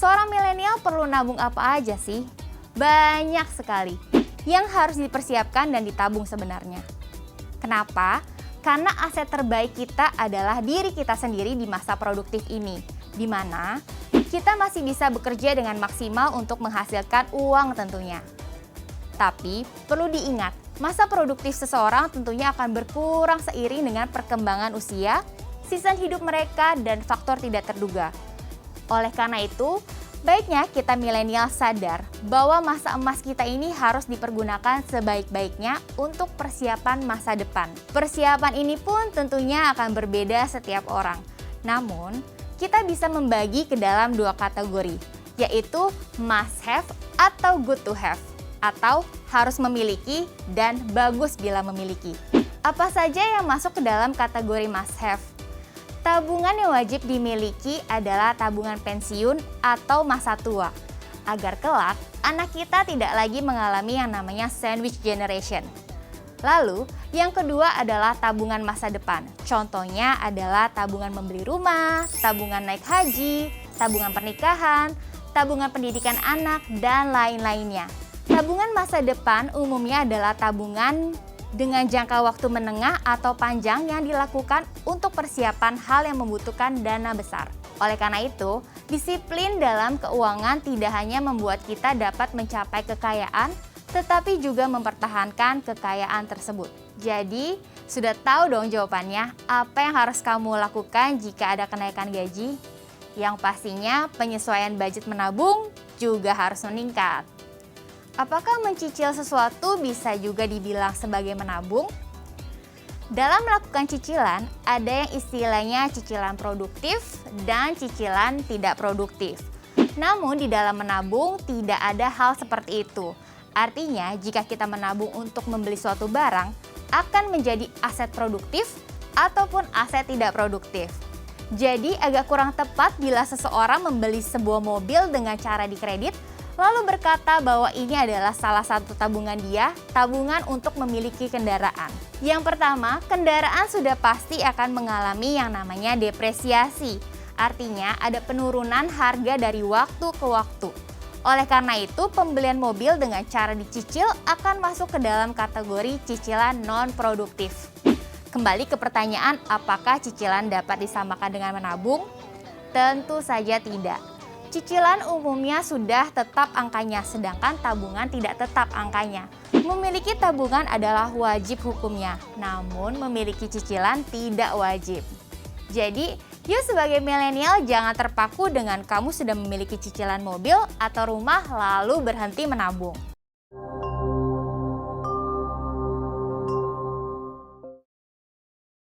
Seorang milenial perlu nabung apa aja sih? Banyak sekali yang harus dipersiapkan dan ditabung sebenarnya. Kenapa? Karena aset terbaik kita adalah diri kita sendiri di masa produktif ini, di mana kita masih bisa bekerja dengan maksimal untuk menghasilkan uang tentunya. Tapi perlu diingat, masa produktif seseorang tentunya akan berkurang seiring dengan perkembangan usia, season hidup mereka, dan faktor tidak terduga. Oleh karena itu, baiknya kita milenial sadar bahwa masa emas kita ini harus dipergunakan sebaik-baiknya untuk persiapan masa depan. Persiapan ini pun tentunya akan berbeda setiap orang. Namun, kita bisa membagi ke dalam dua kategori, yaitu must have atau good to have, atau harus memiliki dan bagus bila memiliki. Apa saja yang masuk ke dalam kategori must have? Tabungan yang wajib dimiliki adalah tabungan pensiun atau masa tua, agar kelak anak kita tidak lagi mengalami yang namanya sandwich generation. Lalu, yang kedua adalah tabungan masa depan. Contohnya adalah tabungan membeli rumah, tabungan naik haji, tabungan pernikahan, tabungan pendidikan anak, dan lain-lainnya. Tabungan masa depan umumnya adalah tabungan dengan jangka waktu menengah atau panjang yang dilakukan untuk persiapan hal yang membutuhkan dana besar. Oleh karena itu, disiplin dalam keuangan tidak hanya membuat kita dapat mencapai kekayaan, tetapi juga mempertahankan kekayaan tersebut. Jadi, sudah tahu dong jawabannya, apa yang harus kamu lakukan jika ada kenaikan gaji? Yang pastinya penyesuaian budget menabung juga harus meningkat. Apakah mencicil sesuatu bisa juga dibilang sebagai menabung? Dalam melakukan cicilan, ada yang istilahnya cicilan produktif dan cicilan tidak produktif. Namun di dalam menabung tidak ada hal seperti itu. Artinya, jika kita menabung untuk membeli suatu barang, akan menjadi aset produktif ataupun aset tidak produktif. Jadi agak kurang tepat bila seseorang membeli sebuah mobil dengan cara dikredit, lalu berkata bahwa ini adalah salah satu tabungan dia, tabungan untuk memiliki kendaraan. Yang pertama, kendaraan sudah pasti akan mengalami yang namanya depresiasi. Artinya ada penurunan harga dari waktu ke waktu. Oleh karena itu, pembelian mobil dengan cara dicicil akan masuk ke dalam kategori cicilan non-produktif. Kembali ke pertanyaan, apakah cicilan dapat disamakan dengan menabung? Tentu saja tidak. Cicilan umumnya sudah tetap angkanya, sedangkan tabungan tidak tetap angkanya. Memiliki tabungan adalah wajib hukumnya, namun memiliki cicilan tidak wajib. Jadi, yuk sebagai milenial jangan terpaku dengan kamu sudah memiliki cicilan mobil atau rumah lalu berhenti menabung.